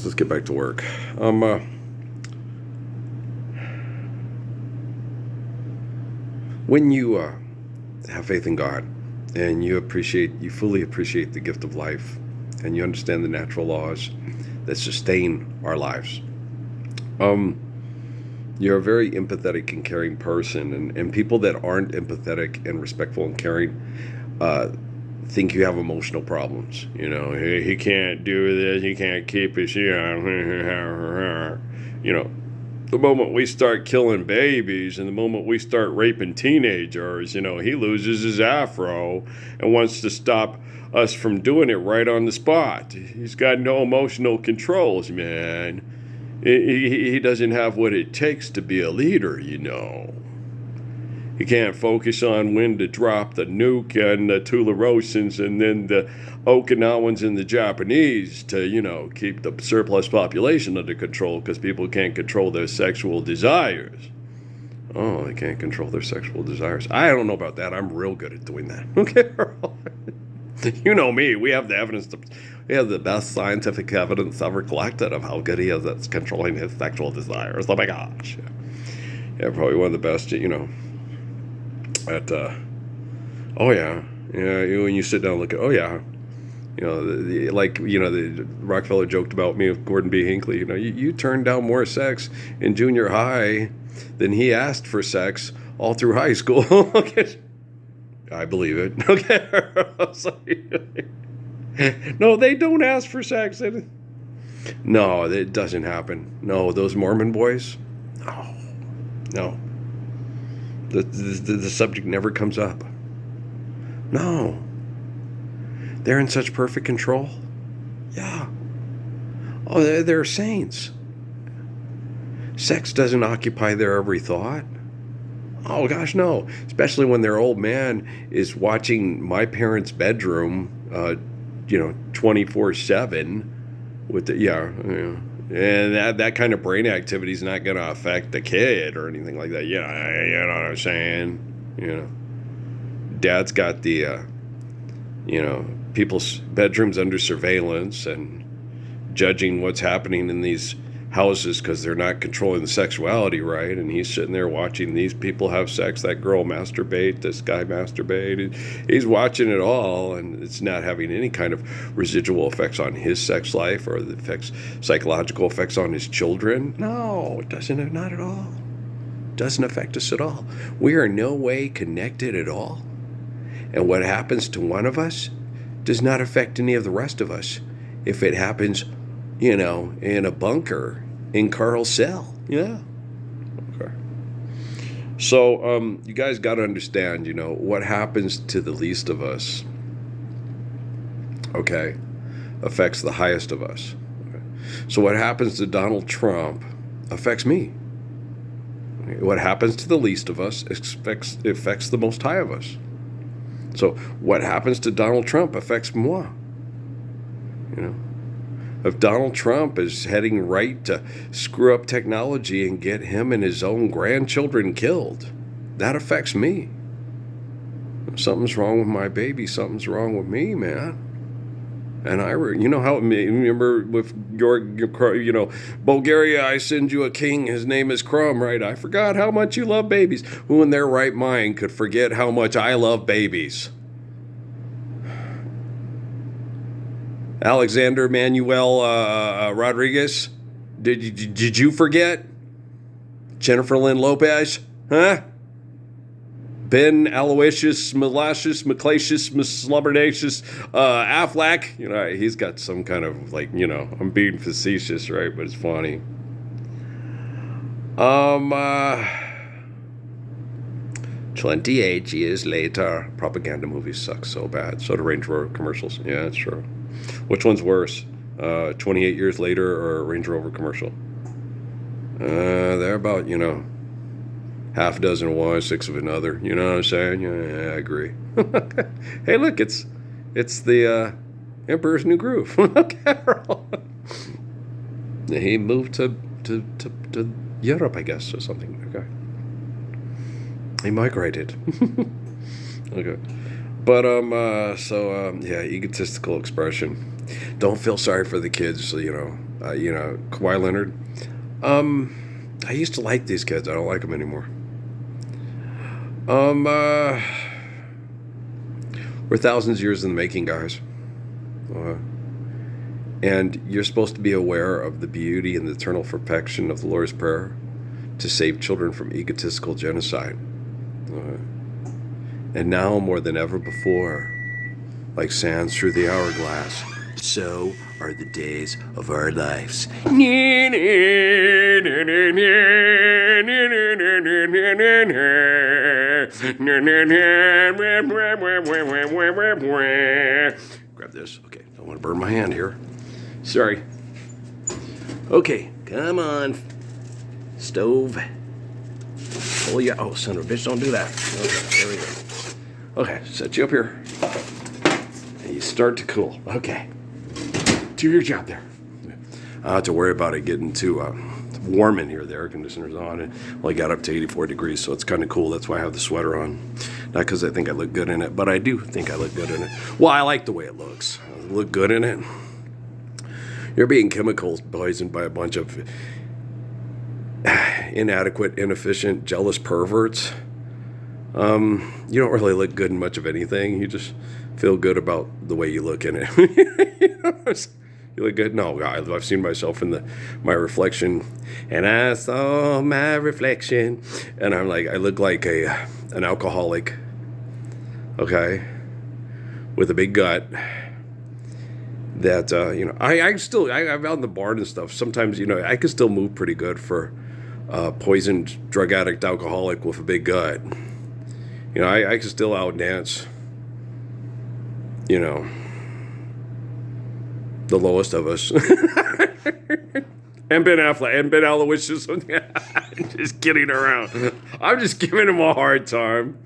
let's get back to work. When you have faith in God and you fully appreciate the gift of life, and you understand the natural laws that sustain our lives, you're a very empathetic and caring person, and people that aren't empathetic and respectful and caring think you have emotional problems. You know, hey, he can't do this, he can't keep his shit on. You know, the moment we start killing babies and the moment we start raping teenagers, you know, he loses his afro and wants to stop us from doing it right on the spot. He's got no emotional controls, man. He doesn't have what it takes to be a leader, you know. He can't focus on when to drop the nuke and the Tularosans and then the Okinawans and the Japanese to, you know, keep the surplus population under control because people can't control their sexual desires. Oh, they can't control their sexual desires. I don't know about that. I'm real good at doing that. Okay? You know me. We have the evidence. We have the best scientific evidence ever collected of how good he is at controlling his sexual desires. Oh my gosh. Yeah, probably one of the best, you know. At oh yeah, when you sit down and look at, oh yeah, you know, the Rockefeller joked about me with Gordon B. Hinckley. You know, you turned down more sex in junior high than he asked for sex all through high school. Okay, I believe it. Okay, no, they don't ask for sex. No, it doesn't happen. No, those Mormon boys. No. The subject never comes up. No. They're in such perfect control. Yeah. Oh, they're saints. Sex doesn't occupy their every thought. Oh, gosh, no. Especially when their old man is watching my parents' bedroom, 24/7 with the, and that kind of brain activity is not going to affect the kid or anything like that. You know what I'm saying? You know, dad's got the, people's bedrooms under surveillance and judging what's happening in these houses because they're not controlling the sexuality right. And he's sitting there watching these people have sex, that girl masturbate, this guy masturbate. He's watching it all, and it's not having any kind of residual effects on his sex life or the psychological effects on his children. No, it doesn't, not at all. It doesn't affect us at all. We are in no way connected at all. And what happens to one of us does not affect any of the rest of us. If it happens, in a bunker in Carl's cell. Yeah. Okay. So, you guys got to understand, what happens to the least of us, okay, affects the highest of us. Okay. So what happens to Donald Trump affects me. What happens to the least of us affects the most high of us. So what happens to Donald Trump affects moi. If Donald Trump is heading right to screw up technology and get him and his own grandchildren killed, that affects me. If something's wrong with my baby, something's wrong with me, man. And remember with your Bulgaria, I send you a king, his name is Crumb, right? I forgot how much you love babies. Who in their right mind could forget how much I love babies? Alexander Manuel Rodriguez, did you forget? Jennifer Lynn Lopez, huh? Ben Aloysius Malicious McClacious Slubberdacious Affleck. He's got some kind of I'm being facetious, right? But it's funny. 28 years later, propaganda movies suck so bad. So do Range Rover commercials. Yeah, that's true. Which one's worse? 28 years later or a Range Rover commercial? They're about, half a dozen of one, six of another. You know what I'm saying? Yeah, I agree. Hey, look, it's the Emperor's New Groove. Carol. He moved to Europe, I guess, or something. Okay. He migrated. Okay. But, egotistical expression. Don't feel sorry for the kids, Kawhi Leonard. I used to like these kids. I don't like them anymore. Um, uh, we're thousands of years in the making, guys. Uh, and you're supposed to be aware of the beauty and the eternal perfection of the Lord's Prayer to save children from egotistical genocide. Uh, and now more than ever before, like sands through the hourglass, so are the days of our lives. Grab this. Okay, don't want to burn my hand here. Sorry. Okay, come on. Stove. Oh, yeah. Oh, son of a bitch, don't do that. Okay, there we go. Okay, set you up here. And you start to cool. Okay. Do your job there. I don't have to worry about it getting too warm in here. The air conditioner's on. And well, I got up to 84 degrees, so it's kind of cool. That's why I have the sweater on. Not because I think I look good in it, but I do think I look good in it. Well, I like the way it looks. I look good in it. You're being chemicals poisoned by a bunch of inadequate, inefficient, jealous perverts. You don't really look good in much of anything. You just feel good about the way you look in it. You look good? No, I've seen myself in my reflection, and I saw my reflection, and I'm like, I look like an alcoholic, okay, with a big gut. That I'm out in the barn and stuff. Sometimes I can still move pretty good for poisoned drug addict alcoholic with a big gut. I can still out dance. The lowest of us. And Ben Affleck and Ben Aloysius. Just kidding around. I'm just giving him a hard time.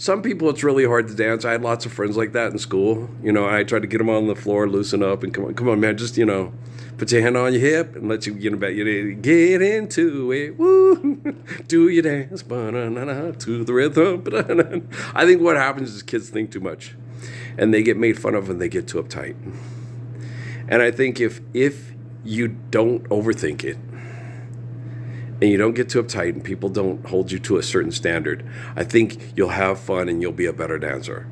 Some people, it's really hard to dance. I had lots of friends like that in school. I tried to get them on the floor, loosen up, and come on, man, just, put your hand on your hip and let you get into it. Woo! Do your dance, to the rhythm. I think what happens is kids think too much, and they get made fun of and they get too uptight. And I think if you don't overthink it, and you don't get too uptight and people don't hold you to a certain standard, I think you'll have fun and you'll be a better dancer.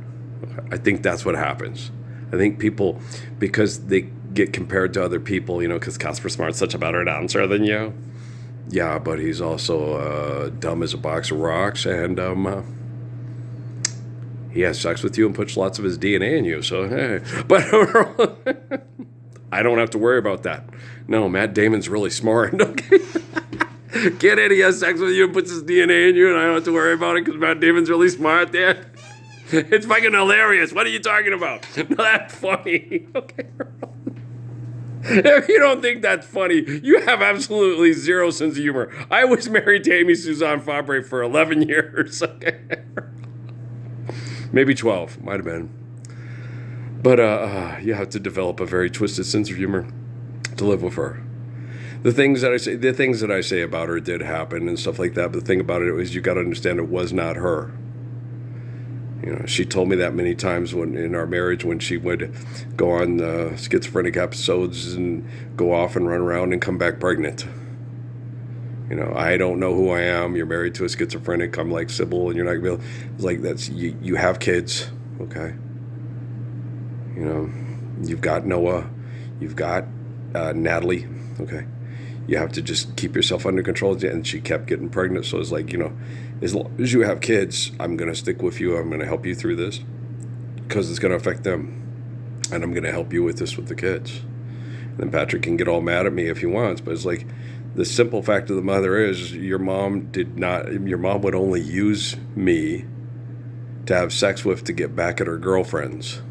I think that's what happens. I think people, because they get compared to other people, because Casper Smart's such a better dancer than you. Yeah, but he's also dumb as a box of rocks, and he has sex with you and puts lots of his DNA in you, so hey. But I don't have to worry about that. No, Matt Damon's really smart. Okay. Get it? He has sex with you and puts his DNA in you, and I don't have to worry about it because Matt Damon's really smart there. It's fucking hilarious. What are you talking about? That's funny. Okay. If you don't think that's funny, you have absolutely zero sense of humor. I was married to Amy Suzanne Fabre for 11 years. Okay. Maybe 12. Might have been. But you have to develop a very twisted sense of humor to live with her. The things that I say about her did happen and stuff like that. But the thing about it was, you got to understand, it was not her. She told me that many times in our marriage, when she would go on schizophrenic episodes and go off and run around and come back pregnant. I don't know who I am. You're married to a schizophrenic. I'm like Sybil, and you're not gonna be able. It's like, that's you. You have kids, okay? You've got Noah, you've got Natalie, okay? You have to just keep yourself under control. And she kept getting pregnant. So it's like, as long as you have kids, I'm going to stick with you. I'm going to help you through this because it's going to affect them. And I'm going to help you with this with the kids. And then Patrick can get all mad at me if he wants. But it's like, the simple fact of the matter is, your mom would only use me to have sex with to get back at her girlfriends.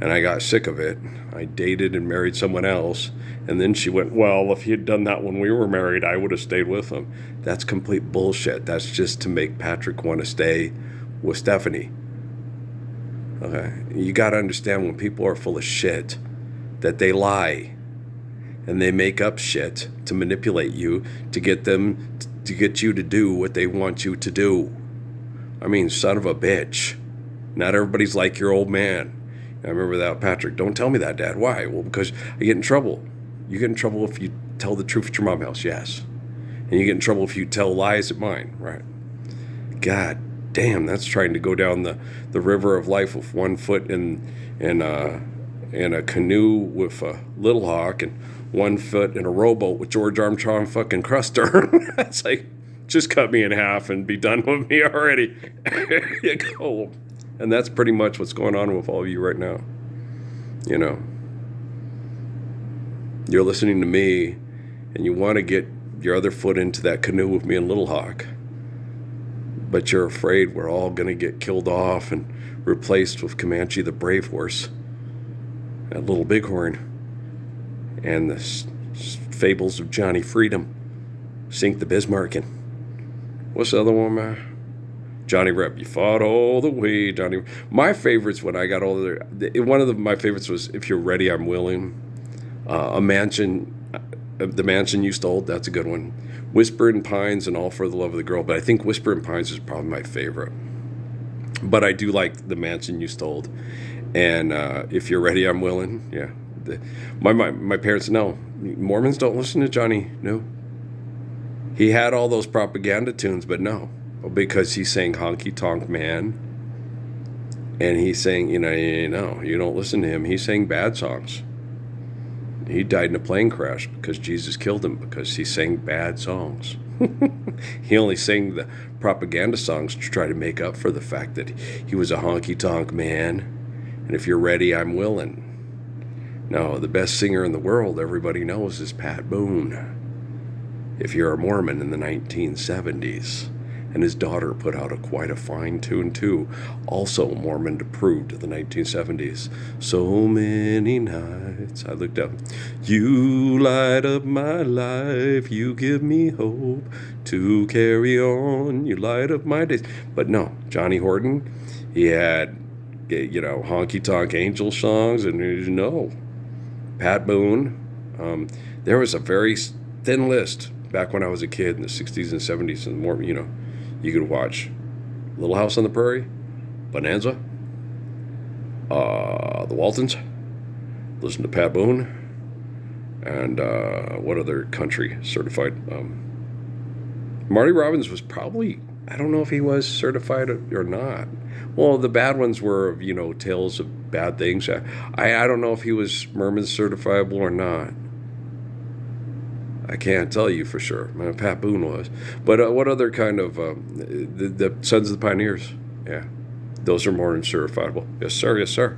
And I got sick of it. I dated and married someone else. And then she went, well, if he had done that when we were married, I would have stayed with him. That's complete bullshit. That's just to make Patrick want to stay with Stephanie. Okay? You got to understand, when people are full of shit, that they lie. And they make up shit to manipulate you, to get you to do what they want you to do. I mean, son of a bitch. Not everybody's like your old man. I remember that, Patrick. Don't tell me that, Dad. Why? Well, because I get in trouble. You get in trouble if you tell the truth at your mom's house, yes. And you get in trouble if you tell lies at mine, right? God damn, that's trying to go down the river of life with one foot in a canoe with a Little Hawk and one foot in a rowboat with George Armstrong fucking Cruster. That's like, just cut me in half and be done with me already. There you go. And that's pretty much what's going on with all of you right now. You know, you're listening to me and you want to get your other foot into that canoe with me and Little Hawk, but you're afraid we're all going to get killed off and replaced with Comanche the Brave Horse and Little Bighorn and the fables of Johnny Freedom, Sink the Bismarck, and what's the other one, man? Johnny Rep, you fought all the way, Johnny. My favorites when I got older, one of my favorites was If You're Ready, I'm Willing. A Mansion, The Mansion You Stole, that's a good one. Whisper in Pines and All for the Love of the Girl, but I think Whisper in Pines is probably my favorite. But I do like The Mansion You Stole. And If You're Ready, I'm Willing. Yeah. My parents, no. Mormons don't listen to Johnny, no. He had all those propaganda tunes, but no. Because he sang Honky Tonk Man. And he sang, you don't listen to him. He sang bad songs. He died in a plane crash because Jesus killed him because he sang bad songs. He only sang the propaganda songs to try to make up for the fact that he was a honky tonk man. And if you're ready, I'm willing. No, the best singer in the world, everybody knows, is Pat Boone. If you're a Mormon in the 1970s. And his daughter put out quite a fine tune, too. Also Mormon approved of the 1970s. So many nights I looked up. You light up my life. You give me hope to carry on. You light up my days. But no, Johnny Horton, he had, honky tonk angel songs. And no, Pat Boone. There was a very thin list back when I was a kid in the 60s and 70s and more, You could watch Little House on the Prairie, Bonanza, the Waltons, listen to Pat Boone, and what other country certified? Marty Robbins was probably, I don't know if he was certified or not. Well, the bad ones were, tales of bad things. I don't know if he was Mormon certifiable or not. I can't tell you for sure. Pat Boone was. But what other kind of, the Sons of the Pioneers? Yeah. Those are more certifiable. Yes, sir. Yes, sir.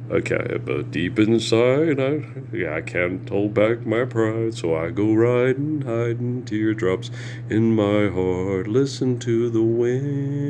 Okay, but deep inside, I can't hold back my pride, so I go riding, hiding teardrops in my heart. Listen to the wind.